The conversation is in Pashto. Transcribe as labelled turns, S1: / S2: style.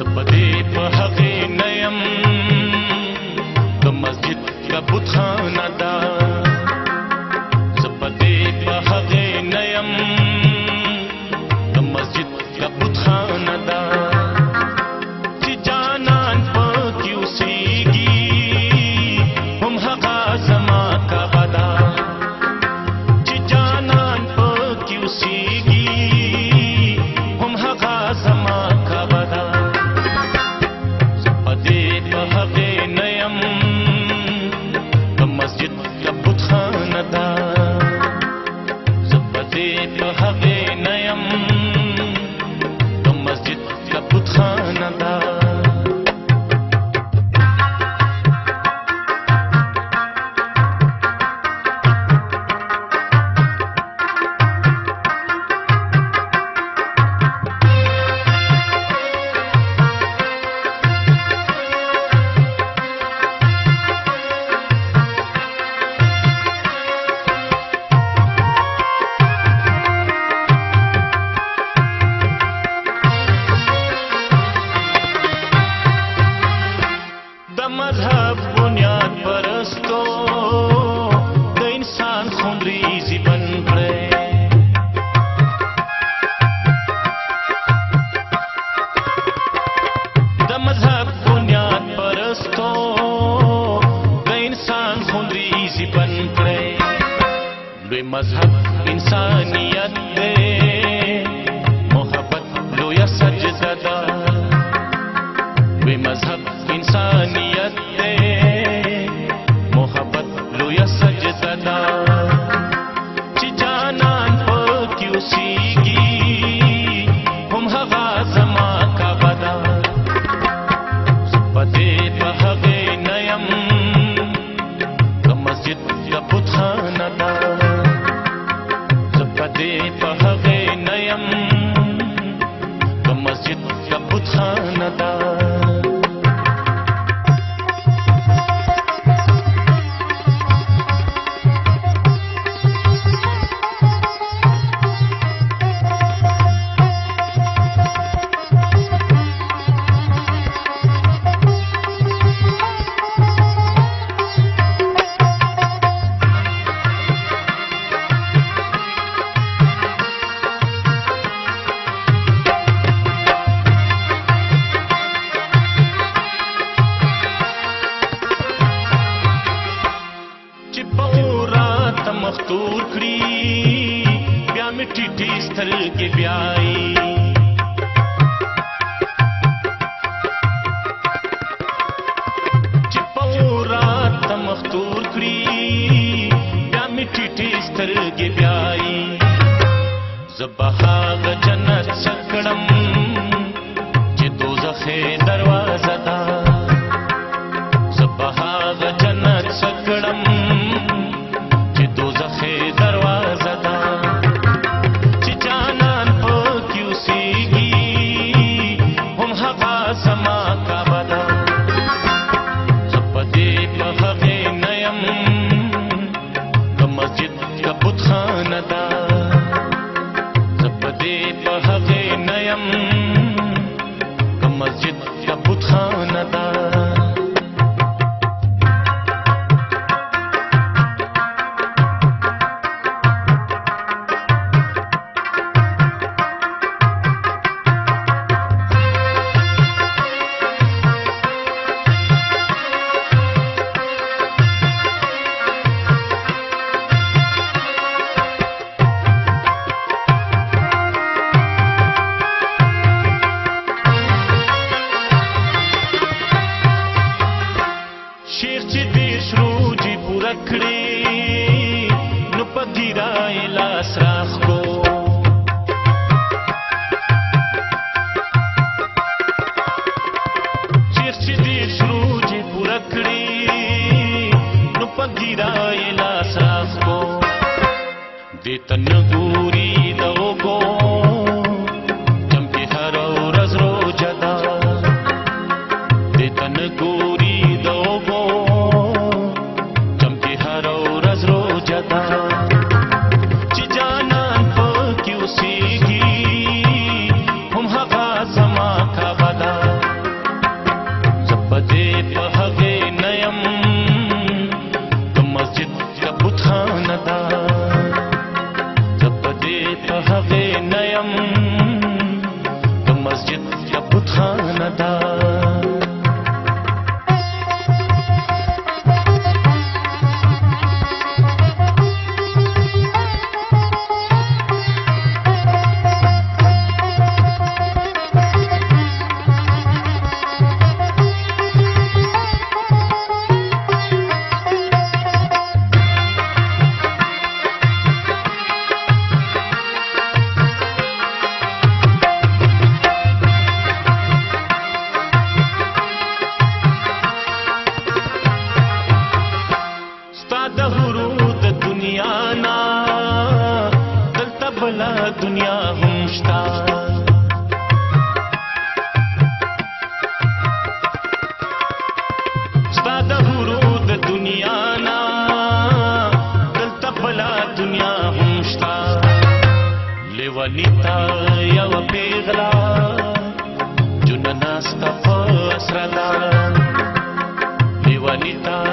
S1: زپدې په هغې نه یم د مسجد کا بتخانه ده زپدې په هغې نه یم د مسجد کا بتخانه ده چې جانان پکې اوسېږي هم هغه زما کعبه ده چې جانان پکې اوسېږي هم هغه زما کعبه ده زپدې په هغې نه یم د مسجد کا بتخانه ده زپدې په هغې نه یم د مسجد کا بتخانه ده مذهب بنیاد پرستو د انسان خونریزي بند کړی د مذهب بنیاد پرستو د انسان خونریزي بند کړی لوی مذهب انسانیت دی محبت لویه سجده ده لوی مذهب انسانیت دے محبت لویا سجدہ دا چی جانان پاکی اوسیگی هم هغا زما کعبه دا زپدې په هغې نه یم د مسجد کا بتخانه ده زپدې په هغې نه یم د مسجد کا بتخانه ده مختور کړي بیا مې ټیټې سترګې بیایي چې په رات مختور کړي بیا مې ټیټې سترګې بیایي زه به هغه جنت څه کړم چې دوزخ یې دروازه ده زه به هغه جنت څه کړم دروازه ده چې جانان پکې اوسېږي هم هغه زما کعبه ده زپدې په هغې نه یم د مسجد کا بتخانه ده زپدې په هغې نه یم د مسجد کا بتخانه ده هغې نه یم د مسجد یا بتخانه ده دنیا هم شتا ستا د حورو د دنیا نه دلته بله دنیا هم شتا لیوني ته یوه پیغله جونه ناسته په اسره ده لیوني ته